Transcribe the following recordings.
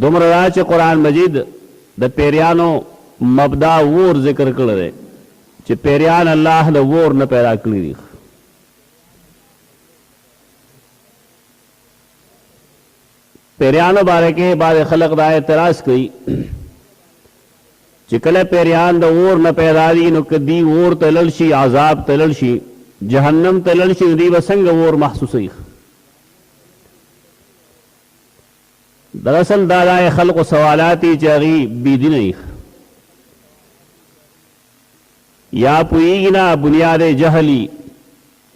دومره چې قرآن مجید د پیریانو مبدا ور ذکر کړی دی چې پیریان الله د ور نه پیدا کړي دي. پیریانو باره کې بعض خلق دا اعتراض کوي چې کله پیریان د اور نه پیدا دي نو که دی اور ته لاړ شي عذاب ته لاړ شي جهنم ته لاړ شي دی به څنګه اور محسوسوي. دراصل دا د خلقو سوالات دي چې هغې بېدینه وي یا پوهېږي نه بنیاد جهلي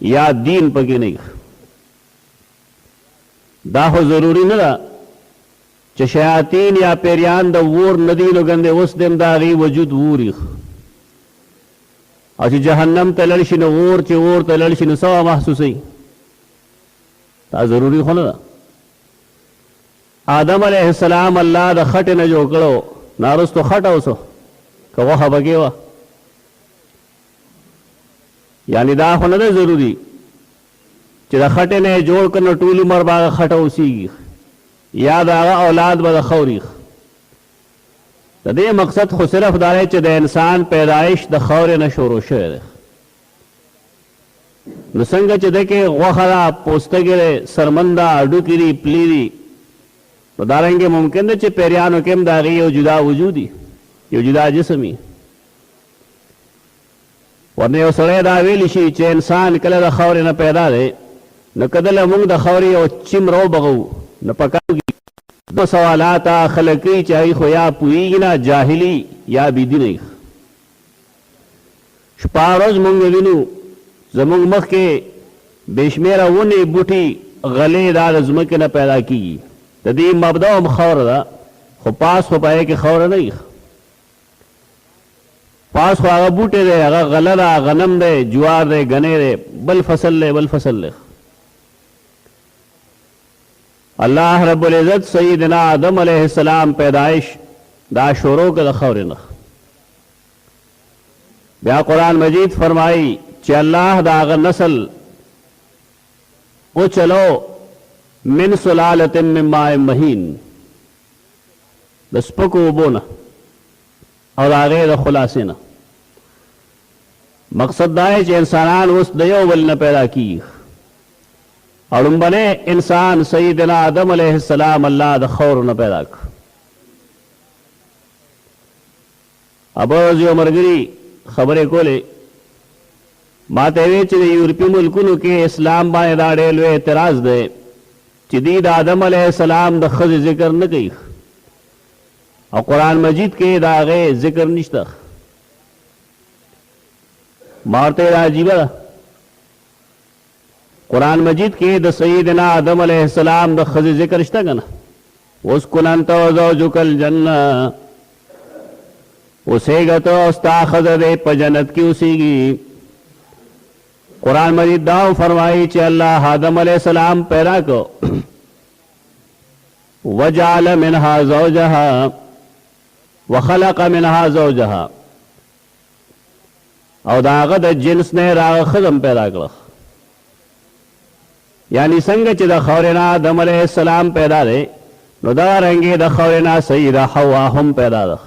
یا دین پکې نه وي. دا خو ضروري نه ده چې شیاطین یا پیریان د اور نه دي نو ګندې اوس دم د هغې وجود ووري او چې جهنم ته لاړ شي نو اور چې اور ته لاړ شي نو څه محسوسوي. دا ضروري خو نه ده. آدم علیہ السلام الله د خټې نه جوړ کړو نارستو خټه اوسو که غوښه پکې وه یعنې دا خو نه ده ضروري چې د خټې نه یې جوړ کړ نو ټول عمر به هغه خټه اوسېږي یا د هغه اولاد به د خوري. د دې مقصد خو صرف دا دی چې د انسان پیدایش د خاورې نه شروع شوی دی. نو څنګه چې ده کې غوښه ده پوستکې دی سرمن ده هډوکي دي پلي دي نو دارنګې ممکن ده چې پیریانو کې هم د هغې یو جدا وجود وي یو جدا جسم وي. ورنه یو سړی دا ویلی شي چې انسان کله د خاورې نه پیدا دی نو که دله موږ د خاورې یو چیم راوبغو نو پکاږي. دو سوالات خلک کوي چې هغې خو یا پوهېږي نه جاهلي یا بېدینه وي. شپه ورځ موږ وینو زموږ مخکې بېشمېره ونې بوټي غلې دا د ځمکې نه پیدا کېږي. د دې مبدا هم خاوره ده خو پاس خو په هغې کې خاوره نه وي. پاس خو هغه بوټی دی هغه غله ده غنم دی جوار دی ګنی دی بل فصل دی بل فصل دی. الله رب العزت سیدنا آدم علیہ السلام پیدائش دا شروع که د خاورې نه. بیا قرآن مجید فرمائی چې الله د هغه نسل وچلو من سلالة من ماء مهین د سپکو اوبو نه او د هغې د خلاصې نه. مقصد دا دی چې انسانان اوس د یو بل نه پیدا کېږي. او لومبنی انسان سیدنا آدم علیہ السلام الله د خاورو نه پیدا کړ. ابوز یو ملګري خبرې کولې ما ته ویې چې د یورپي ملکونو کې اسلام باندې دا ډېر لوی اعتراض دی چې دوی د آدم علیہ السلام د ښځې ذکر نه کوي او قرآن مجید کې د هغې ذکر نشته. ما ورته دا عجیبه ده قرآن مجید کې د سیدنا آدم علیہ السلام د ښځې ذکر شته که نه. اسکن انت وزوجک الجنه اوسېږه ته او ستا ښځه دی په جنت کې اوسېږي. قرآن مجید دا فرمایي چې الله آدم علیہ السلام پیدا کو وجعل منها زوجها وخلق منها زوجها او دا هغه د جنس نه راغه ښځه پیدا کړه. یعنی څنګه چې د خاورې نه آدم علیہ السلام پیدا دی نو دارنګې د خاورې نه سیده حوا هم پیدا ده.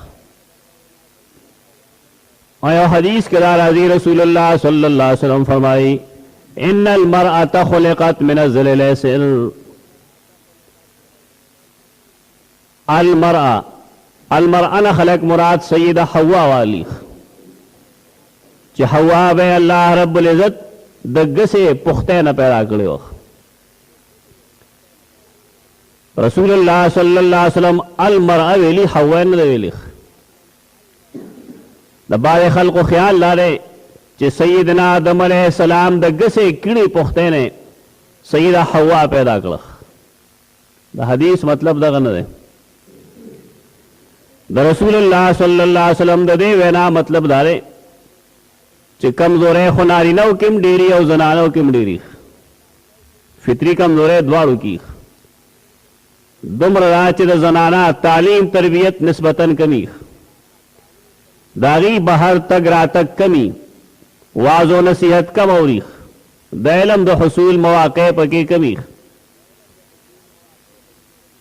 اور یو حدیث کے دار راضی رسول اللہ صلی اللہ علیہ وسلم فرمائی ان المرأة خلقت من الزلزال المرأة خلق مراد سیدہ حوا والی چې حوا به الله رب العزت دغه سے پخته نه پیدا کړو. رسول الله صلی الله علیه وسلم المرأة ویلی حوا نه ویلی. د بعض خلقو خیال لاره چې سیدنا آدم علیہ السلام د ګسې کیڼې پختې نه سیده حوا پیدا کړه. د حدیث مطلب دغه نه دی. د رسول الله صلی الله علیه وسلم د دې وینا مطلب دا دی چې کمزورۍ خو نارینهو کې هم ډېري او زنانو کې هم ډېري فطري کمزورۍ دواړو کې. دومره دا چې د زنانه تعلیم تربیت نسبتاً کمی داغی بہر تک راتک کمی واض و نصیحت کم اوریخ د علم د حصول مواقع پکې کمی.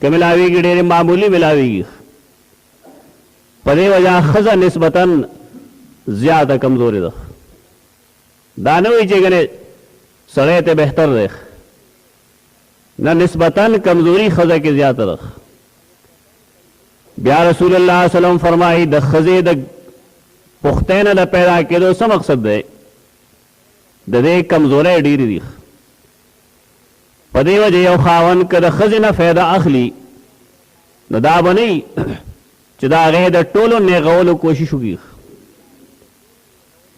که ملاويږي ډېر معمولی ملاويږي په دې وجه خزه نسبتا زیاده کمزوري ده دا نه وایي چې ګنې سړی ته بهتر دی نه نسبتا کمزوري خزه کې زیاته ده بیا رسول الله صلی الله علیه وسلم فرمایي د خزې د پختینه د پیدا کېدو څه مقصد دی د دې کمزورۍ ډېرې دي په دې وجه یو خاوند که د ښځې نه فایده اخلي نو دا به نه چې د هغې د ټولو نیغولو کوشش وکړي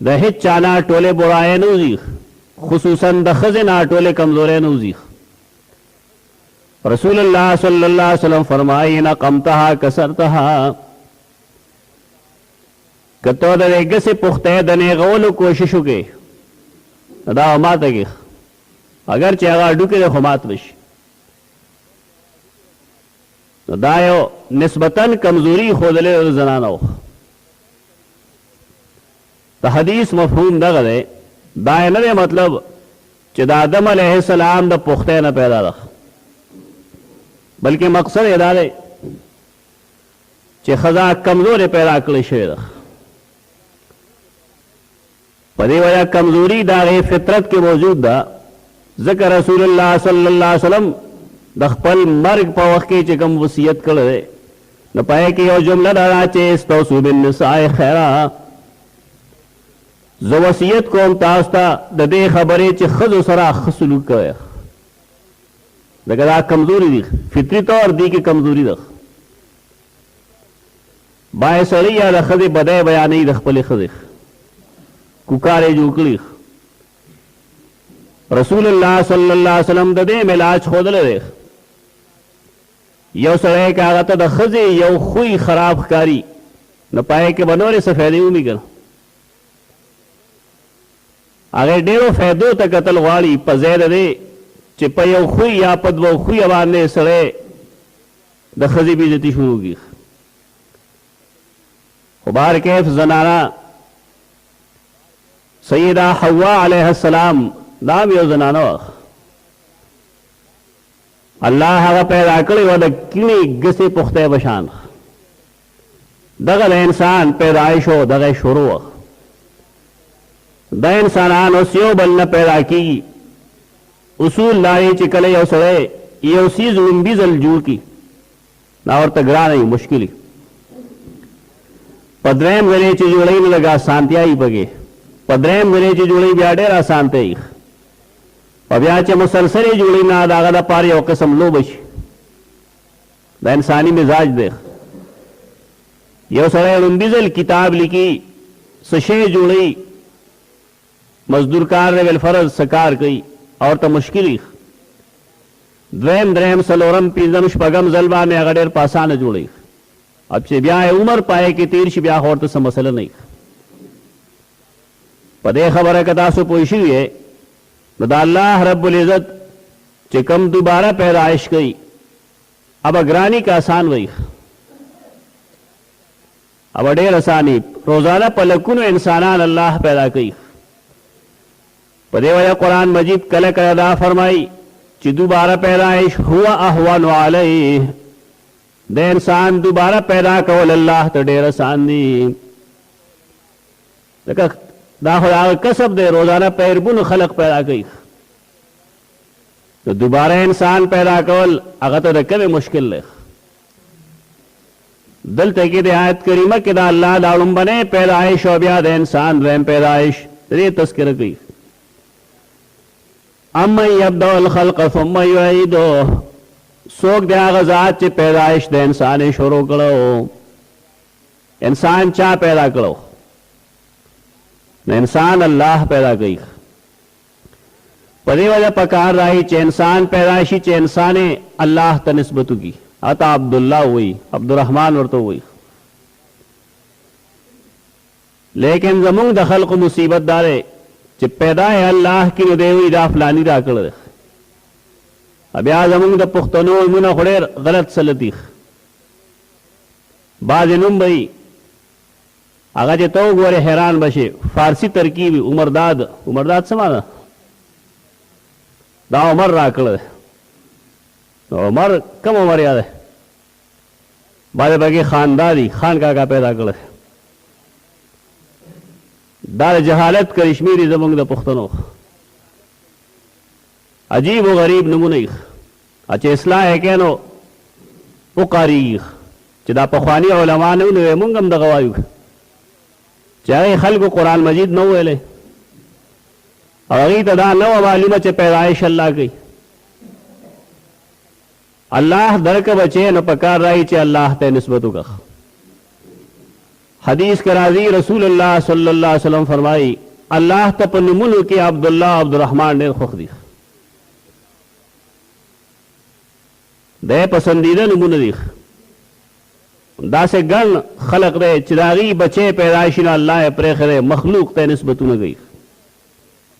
د هېڅ چا نه ټولې برایې نه وځي خصوصا د ښځې نه ټولې کمزورۍ نه وځي رسول الله صلی الله علیه وسلم فرمایي ان قمتها کسرتها که تو د دې ګسې پختۍ د نیغولو کوشش وکړې دا ماته کې اگر چې هغه اډوکې د خو مات بشي نو دا یو نسبتا کمزوري ښودلې د زنانو د حدیث مفهوم دغه دی دا یې نه دی مطلب چې د آدم علیه السلام د پختۍ نه پیدا ده بلکې مقصد یې دا دی چې ښځه کمزورې پیدا کړې شوې ده په دې وجه کمزوري د هغې فطرت کې موجود ده ځکه رسول الله صلی الله علیه وسلم د خپل مرګ په وخت کې چې کوم وصیت کړی دی نو په هغې کې یو جمله دا ده چې استوصوا بالنساء خیرا زه وصیت کوم تاسو ته د دې خبرې چې ښځو سره ښه سلوک کوئ ځکه دا کمزوري دي فطري طور دي کې کمزوري ده باید سړی یا د ښځې بدۍ بیانوي د خپلې ښځې کوکار یې جوړ کړي رسول الله صلی الله علیه وسلم د دې علاج ښودلی دی یو سړی که هغه ته د ښځې یو خوی خراب ښکاري نو په هغې کې به نورې څه فایدې ومي که نه هغې ډېرو فایدو ته کتل غواړي په ځای د دې چې په یو خوی یا په دوه خویه باندې سړی د ښځې بېعزتي شروع کړي خو بهر کیف زنانه سیده حوا علیه السلام دا هم یو زنانه وه الله هغه پیدا کړې وه د کیڼې ګسې پختۍ په شان دغه د انسان پیدایش و دغه شروع وه د انسانان اوس یو بل نه پیدا کېږي اصول دا دی چې کله یو سړی یو څیز لومبي ځل جوړ کړي دا ورته ګرانه وي مشکل وي په درېیم ځل چې جوړوي نو لږ اسانتیا وي پکې په درېیم ځل چې جوړوي بیا ډېر اسانتیا وي او بیا چې مسلسل یې جوړوي نه د هغه دپاره یو قسم لوبه شي دا انساني مزاج دی یو سړی لومبي ځل کتاب لیکي څه شی جوړوي مزدور کار دی بالفرض څه کار کوي اور ته مشکل وي دویم درېیم څلورم پنځم شپږم ځل باندې هغه ډېر په اسانه جوړوي اب چې بیا عمر پای کې تیر شي بیا خو ورته څه مسله نه وي په دې خبره که تاسو پوه شوي نو د الله رب العزت چې کم دوباره پیدایش کوي اب ګرانی کا آسان وي اب ډېر اساني روزانه په لکونو انسانان الله پیدا کوي په دې وجه قرآن مجید کله کله دا فرمایي چې دوباره پیدایش هو اهون علیه د انسان دوباره پیدا کول الله ته ډېر آسان دي لکه دا خو هغه کسب دی روزانه په اربونو خلق پیدا کوي نو دوباره انسان پیدا کول هغه ته د کمې مشکل دی دلته کې د آیت کریمه کې د الله دا لومبنۍ پیدایش او بیا د انسان دویم پیدایش د دې تذکره کوي امن یبدأ الخلق ثم یعیده څوک دی هغه ذات چې پیدایش د انسان یې شروع کړو انسان چا پیدا کړو نو انسان الله پیدا کوي په دې وجه پکار راځي چې انسان پیدا شي چې انسان الله ته نسبت وکړي اته عبدالله وایي عبدالرحمن ورته وایي لیکن زمونږ د خلقو مصیبت دا دی چې پیدا یې الله کې نو دی وایي دا فلاني را کړی بیا زمونږ د پښتنو نومونه خو ډېر غلط سلطي بعضې نوم به وي هغه چې ته وګورې حیران بشې فارسي ترکیب عمرداد څه معنی دا عمر راکړه. عمر کم عمر یاد ہے؟ بعد بګي خانداری خان کاکا پیدا کړه. دا جهالت کرشمیری زمونږ د پښتنو عجیب و غریب نمونه چې اصلاح کینو او قاری چې دا پخوانی علما نه وي مونږ هم دغه وایو چې هغه خلکو قرآن مجید نه ویلې او هغې ته دا نه وه معلومه چې پیدایش الله کوي. الله درکه بچې نو پکار رایي چې الله ته نسبت وکړه. حدیث کے راضی رسول اللہ صلی اللہ علیہ وسلم فرمائی اللہ تپ نمونو کی عبداللہ عبدالرحمن ډېر خوښ دي. د پسندیده نمونه دي. داسې ګڼ خلق دی چې د هغې بچی پیدایشي نه الله یې پرېښی دی مخلوق ته نسبتونه کوي.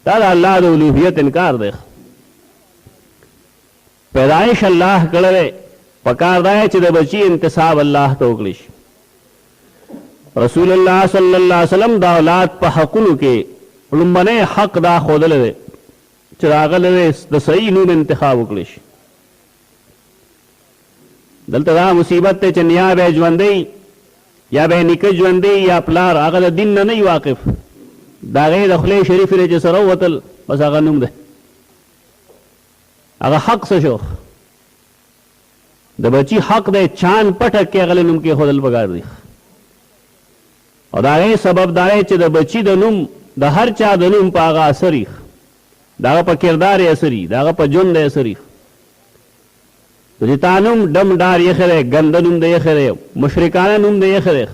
دا د الله د الوهیت انکار دی. پیدایش الله کړی دی پکار دا چې د بچي انتصاب الله ته وکړي شي. رسول الله صلی الله علیه وسلم دا اولاد په حقونو کې لومبنی حق دا ښودلی دی چې د هغه لرې د صحیح نوم انتخاب وکړي شي. دلته دا مصیبت دی چې نیا به ژوندی یا به نیکه ژوندی یا پلار هغه د دین نه نه واقف د هغې د خولې شریفې نه چې سره ووتل بس هغه نوم دی هغه حق څه شو. د بچي حق دی چاند پټک کې هغه نوم کېښودل پکار دی. او د هغې سبب دا دی چې د بچي د نوم د هر چا د نوم په هغه اثر وي د هغه په کردار یې اثر وي د هغه په ژوند یې اثر وي. نو چې تا نوم ډم ډار ایښی دی ګنده نوم دی ایښی دی مشرکانه نوم دی ایښی دی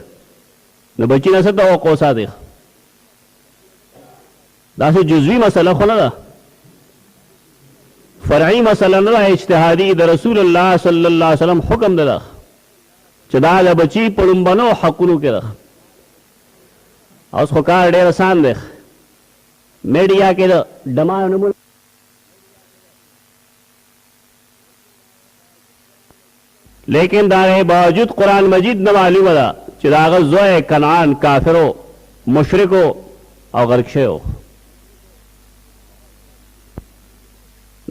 نو بچي نه څه توقع ساتي. داسې جزوي مسله خو نه ده فرعي مسله نه ده اجتهادي د رسول الله صلی الله علیه وسلم حکم ده چې دا د بچي په لومبنو حقونو کې ده. اوس خو کار ډېر آسان دی میډیا کې د ډمانو نومونه لیکن دا غي باوجود قرآن مجید نه معلومه ده چې د هغه زوی کنعان کافرو مشرکو او غرق شوی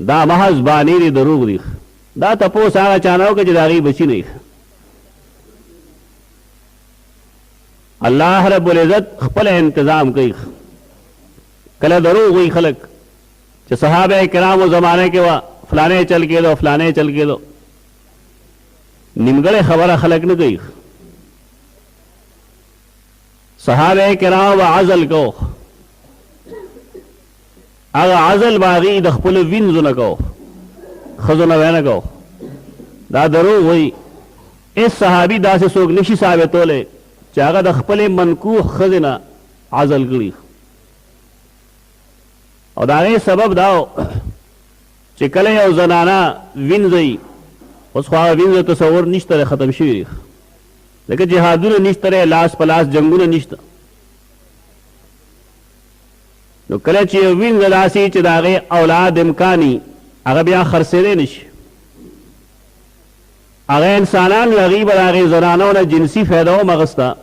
دا محض بانی دي دروغ دي. دا تپوس هغه چا نه وکړه چې د هغې بچي نه الله رب العزت خپل انتظام کوي. کله دروغ وي خلک چې صحابه کرامو زمانه کې وه فلانه چل کېدو فلانه چل کېدو نیمګړې خبره خلک نه کوي. صحابه کرام به عزل کو هغه عزل به هغې د خپلو وینځو نه کو ښځو نه به نه کو. دا دروغ وي. هېڅ صحابي داسې څوک نشي ثابتولی چې هغه د خپلې منکوح ښځې نه عزل کړي. او د هغې سبب دا و چې کله یو زنانه وینځئ اوس خو هغه وینځه تصور نشته دی ختم شوي دي ځکه جهادونه نشته دی لاس په لاس جنګونه نشته. نو کله چې یو وینځه داسې چې د هغې اولاد امکاني هغه بیا خرڅېدی نشي هغه انسانان هغې به د هغې زنانو نه جنسي فایده هم اخسته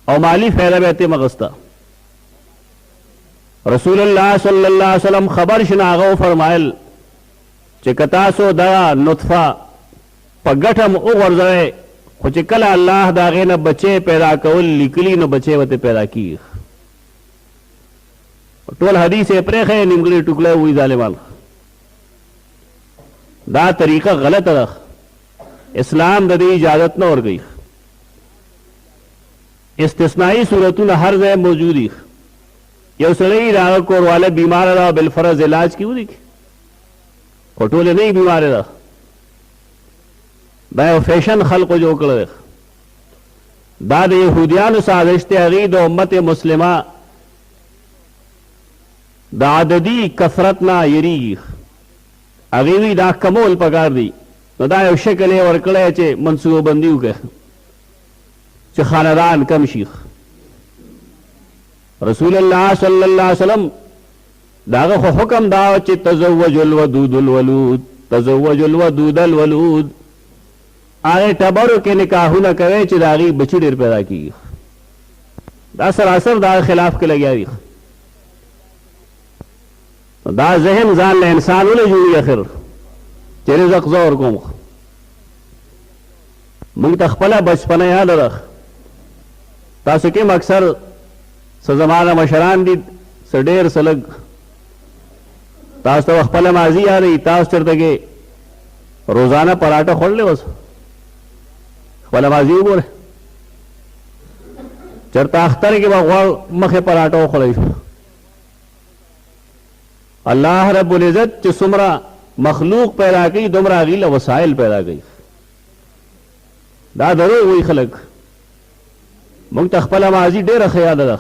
او مالی فایده به یې ترې اخسته. رسول الله صلی الله علیه وسلم خبر شنه هغه وفرمایل چې که تاسو دغه نطفه په ګټه م وغورځوئ خو چې کله الله د هغې نه بچی پیدا کول لیکلي نو بچی به پیدا کېږي. ټول حدیث یې پرېښی نیمګړي ټوکلی وایي ظالمان. دا طریقه غلطه ده. اسلام د دې اجازت نه ورکوي. استثنایی صورتونه هر ځای موجود دي. یو سړی د هغه کورواله بیماره ده بالفرض علاج کې ودرېږي خو ټولې نه بیماره ده. دا یو فیشن خلقو جوړ کړی دی. دا د یهودیانو سازش دی. هغې د امت مسلمه د عددي کثرت نه یریږي. هغې وایي دا کمول پکار دی. نو دا یو شکل یې ورکړی چې منصوبه بندي وکړي چې خاندان کم شي. رسول الله صلی الله علیه وسلم دا هغه خو حکم دا چې تزوج الودود الولود تزوج الودود الولود هغې ټبرو کې نکاحونه کوي چې د هغې بچي ډېر پیدا کېږي. دا سراسر د هغه خلاف کې لګیا دي. دا ذهن ځان له انسان ولې جوړي اخر چې رزق زه ورکوم موږ ته خپله بچپنه یاد ده تاسو کې اکثر څه زمانه مشران دي څه ډېر څه لږ تاسو ته خپله ماضي یادوي تاسو چېرته کې روزانه پراټه خوړلی اوس خپله ماضي وګوره چېرته اختر کې به غوړ مخې پراټه وخوړی شو الله رب العزت چې څومره مخلوق پیدا کوي دومره هغې له وسایل پیدا کوي دا دروغ وایي خلک موږ ته خپله ماضي ډېره ښه یاده ده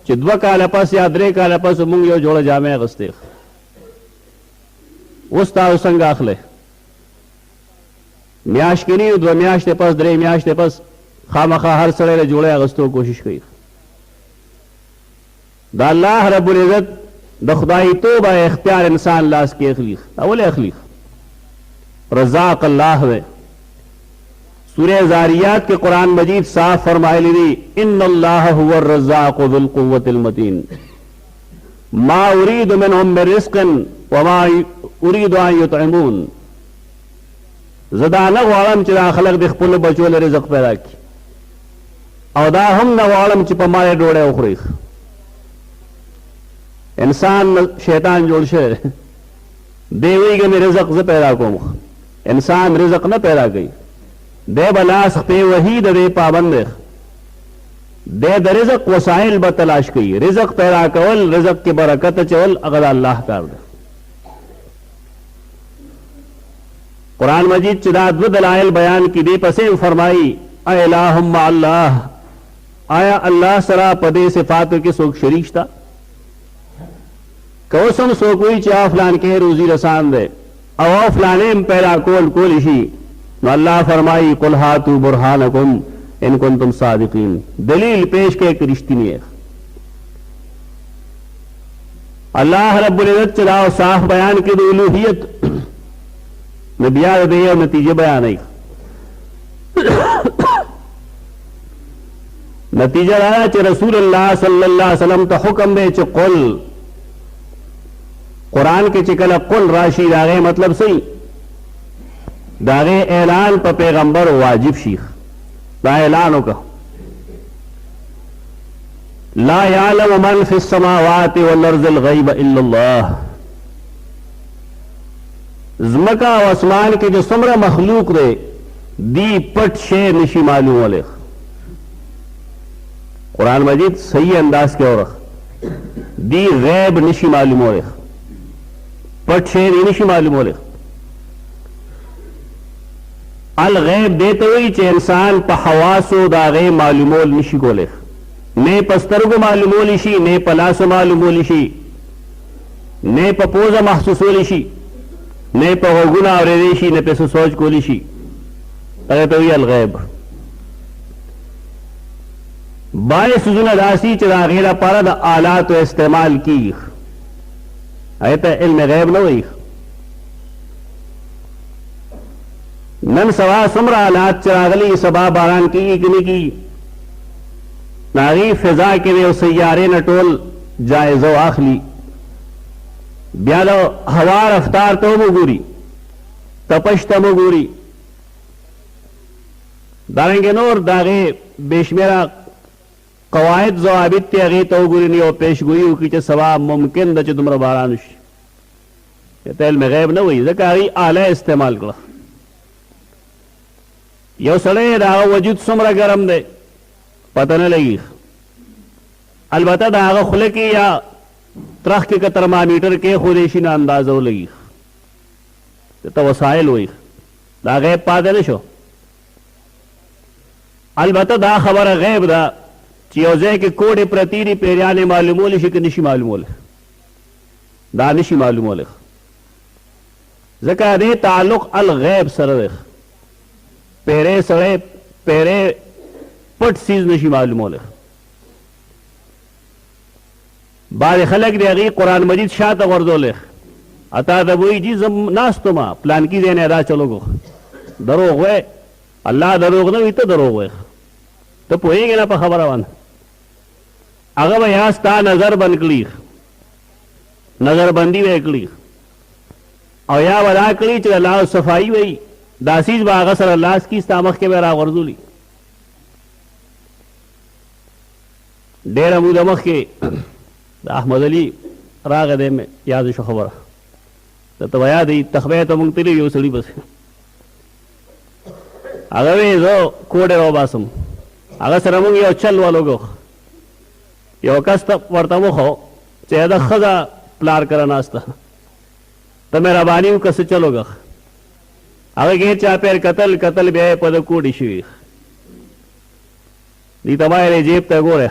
چې 2 کاله پس یا 3 کاله پس موږ یو جوړه جامې اغوستې اوس تاسو څنګه اخلی میاشت کې نه 2 میاشتې پس 3 میاشتې پس خامخا هر سړی له جوړې اغوستو کوشش کوي دا الله رب العزت د خدای توبه اختیار انسان لاس کې اخلي اول اخلي رزاق الله ہے سورہ زاریات کے قرآن مجید صاف فرمائے لی ان اللہ هو الرزاق ذو القوة المتین ما اريد منهم من رزق وما اريد ان يطعمون زدا نه غواړم چې دا خلق د خپل بچو له رزق پیدا کړي او دا هم نه غواړم چې په ما یې ډوډۍ وخوري انسان شیطان جوړ شوی دی وایي که مې رزق زه پیدا کوم انسان رزق نه پیدا کوي دی به لاس خپې وهي د دې پابند دی دی د رزق وسایل به تلاش کوي رزق پیدا کول رزق کې برکت اچول هغه د الله کار دی قرآن مجید چې دا 2 دلایل بیان کړي دی پسې فرمایي الہ مع الله آیا الله سره په دې صفاتو کې څوک شریک شته که اوس هم څوک وایي چې فلان کې روزي رسان دی او فلانې هم پیدا کولی شي نو الله فرمائی قل هاتوا برهانکم ان کنتم صادقین دلیل پیش کے ایک رشتینی ہے اللہ رب العزت چلا صاف بیان کی دو الوہیت نبیات دے اور نتیجے بیان ہے نتیجہ رہا چھ رسول اللہ صلی اللہ علیہ وسلم تا حکم دے چھ قل قرآن کے چکل قل راشی داغے مطلب صحیح داغه اعلان په پیغمبر واجب شیخ دا اعلانو کا لا يعلم من في السماوات والارض الغیب الا الله زمکا و اسمان کې جو څومره مخلوق دی دی پټ شی نشي معلومولی قرآن مجید صحیح انداز کې اورخ دی غیب نشي معلومولی پټ شی نشي معلومولی الغیب دیتے ہوئی چھ انسان پا حواسو داغے معلومول نشی کولے نے پسترگو معلومولی شی نے پلاسو معلومولی شی نے پا پوزا محسوسولی شی نے پا غوگونا اوریدی شی نے پیسو سوچ کولی شی اگرتے ہوئی الغیب بائے سزن داسی چھ دا غیرہ پارا دا آلات و استعمال کی ایتا علم غیب نہ ہوئی نن سوا سمرا آلات چراغلی سبا باران کی کنی کی ناغی فضا کے دے سیارے نٹول جائزو آخلی بیادو ہوا رفتار تو مگوری تپش تو مگوری دارنگے نور داغے بیشمیرا قواعد ضوابط تے اغی تو گوری نیو پیش گوئی کی چا سوا ممکن دا چا دمرا بارانش کہتا علم غیب نہ ہوئی ذکر آغی آلہ استعمال کرا یو سړی دا وجود څومره ګرم دی پته نه لګي البته د هغه خوله کې یا ترخ کې که ترمامیټر کې خودی شي نه اندازه ولګي ته وسایل وایي دا غیب پاتې نه شو البته دا خبره غیب ده چې یو ځای کې کوډې پرتې دي پیریانې معلومولی شي که نشي معلومولی دا نشي معلومولی ځکه دې تعلق الغیب سره دی پیرے سڑے پیرے پٹ سیز نشی معلومولی بعد خلق دی اغی قرآن مجید شاعت غردولی اتا دبوئی جی زم ناستو ما پلان کی زین ادا چلو گو دروغ ہوئے اللہ دروغ نوی تو دروغ ہوئے تو پوئیں گے نا پا خبر آوان اگر با یاستا نظر بنکلی نظر بندی وکړي او یا ودا کړي چې الله صفائی وي داسیز باغ سره الله کی استامخ کې به را ورزولي ډېر موده مخکې د احمد علي راغه دې مې یاد شو خبره ته ته یادې تخبه ته مونږ تللی یو سړي بس هغه وې زه کوډې راوباسم هغه سره مونږ یو چل ولوګو یو کس ته ورته وخو چې دا ښځه پلار کره ناسته ته مهرباني وکړه څه چلوګه هغه کې چا پیر قتل بیا یې په د کوډې شوي دی ته وایې جیب ته ګوره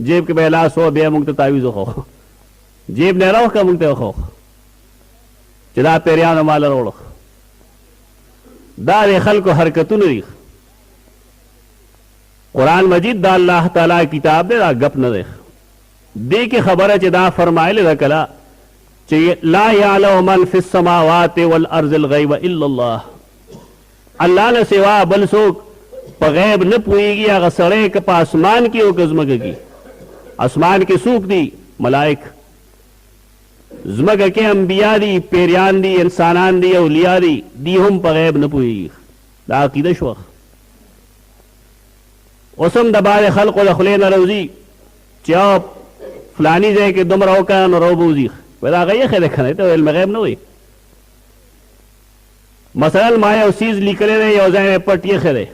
جیب کې به لاس و بیا موږ ته تعویض وخو جیب نه راوښکه موږ ته وخو چې دا پیریانو مال راوړو دا د خلکو حرکتونه دي قرآن مجید دا الله تعالی کتاب دی دا گپ نه دی دې کې خبره چې دا فرمایلی ده کله چې لا یعلم من فی السماوات والارض الغیب الا الله الله نه سوا بل څوک په غیب نه پوهېږي هغه سړی که په اسمان کې او که ځمکه کې اسمان کې څوک دي ملائک ځمکه کې انبیا دي پیریان دي انسانان دي اولیا دي دی هم په غیب نه پوهېږي دا عقیده شوه اوس هم د بعضې خلقو د خولې نه راوځي چې فلاني ځای کې دومره وکړه نو راوبوځي وایي دا هغه یخی دی که نه ته علم غیب نه وایي مثلا ما یو څیز لیکلی دی یو ځای مې پټ یخی دی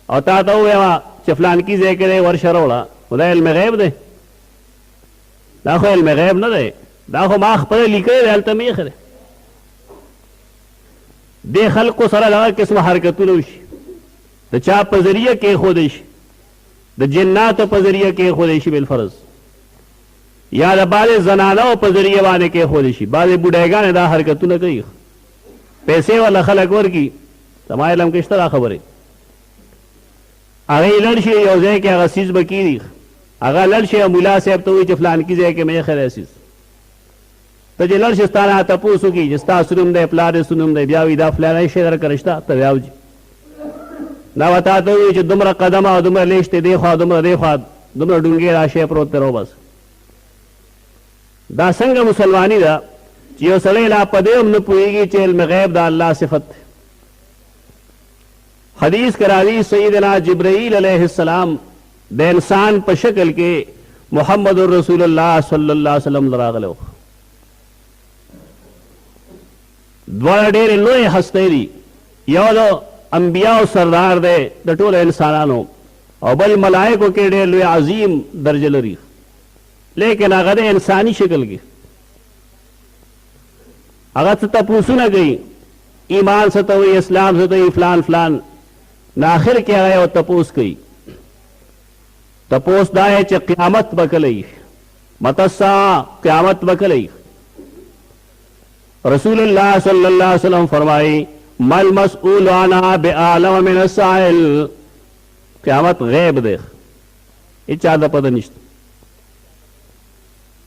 او تا ته ووایم چې فلانکي ځای کې دی ورشه راوړه نو دا علم غیب دی دا خو علم غیب نه دی دا خو ما خپله لیکلی دی هلته مې ایښی دی دې خلقو سره دغه قسمه حرکتونه وشي د چا په ذریعه کېښودی شي د جناتو په ذریعه کېښودی شي بالفرض یا د بعضې زنانو په ذریعه باندې کېښودی شي بعضې بوډایګانې دا حرکتونه کوي پیسې والا خلک ورکي زما علم کې شته دا خبرې هغه لړ شي یو ځای کې هغه څیز به کېږي هغه لړ شي ملا صاحب ته وایي چې فلانکي ځای کې مې ایښی دی څیز ته چې لړ شي ستا نه تپوس وکړي چې ستا څه نوم دی پلار یې څه نوم دی بیا وایي دا فلانی شی درکره شته ته بیا وځي دا به تا ته وایي چې دومره قدمه او دومره لیش دی دې خوا دومره دې خوا دومره ډونګې دا شی پروت دی راوبس دا څنګه مسلماني ده چې یو سړی لا په دې هم نه پوهېږي چې علم غیب د الله صفت دی حدیث کراوی سیدنا جبرائیل علیہ السلام د انسان په شکل کې محمد رسول الله صلی الله علیه وسلم راغلو دواړه ډېرې لویې هستۍ دي یو د انبیاو سردار دی د ټولو انسانانو او بل ملائکو کې ډېر لوی عظیم درجه لري لیکن هغه د انساني شکل کې هغه څه تپوسونه کوي ایمان څه ته وایي اسلام څه ته وایي فلان فلان نو آخر کې هغه یو تپوس کوي تپوس دا ہے چې قیامت به کله وي متی الساعه قیامت به کله وي رسول الله صلی الله علیه وسلم فرمایي ما المسئول عنها باعلم من السائل قیامت غیب دی هیچا ته پته نشته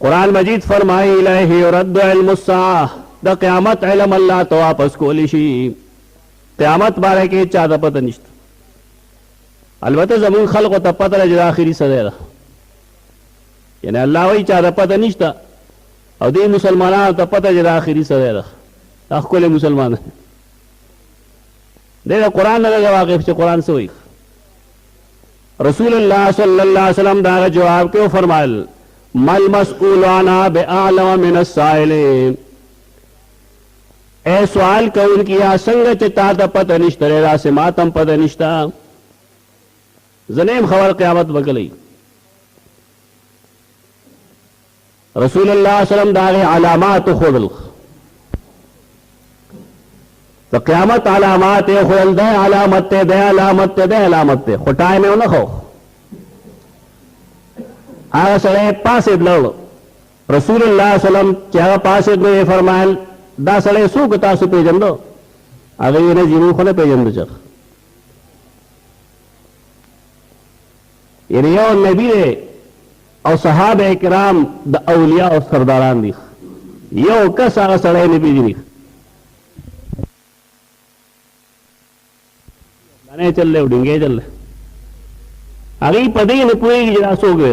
قرآن مجید فرمایي الیه یرد علم الساعه د قیامت علم الله ته واپس کولی شي قیامت باره کې هیچا ته پته نشته البته زمون خلقو ته پته ده چې د آخري سزا ده یعنی الله وایي چا ته پته نشته او دې مسلمانانو ته پته چې د آخري سزا ده دا ښکلی مسلمان دی د قرآن نه ده واقف چې قرآن څه وایي رسول الله صلی الله علیه وسلم د هغه جواب کې وفرمایل ما المسئول عنها باعلم من السائل اے سوال کوونکي یا څنګه چې تا ته پته نشته دی داسې ما ته هم پته نشته زه نه یم خبر قیامت به کله وي رسول الله صلی الله علیه وسلم د هغې علامات وښودل د قیامت علامات یې وښودل دی علامت دی دی علامت دی دی علامت دی خو ټایم یې ونه ښو هغه سړی پاسېد لاړ رسول الله صلی الله علیه وسلم چې هغه پاسېد نو یې فرمایل دا سړی څوک تاسو پېژندو هغه یې نه ځي موږ خو نه پېژندو چېرته یعنی یو نبی دی او صحابه کرام د اولیاء او سرداران دي یو کس هغه سړی نه پېژني باندې چل دی ډینګې چل دی هغې په دې نه پوهېږي چې دا څوک دی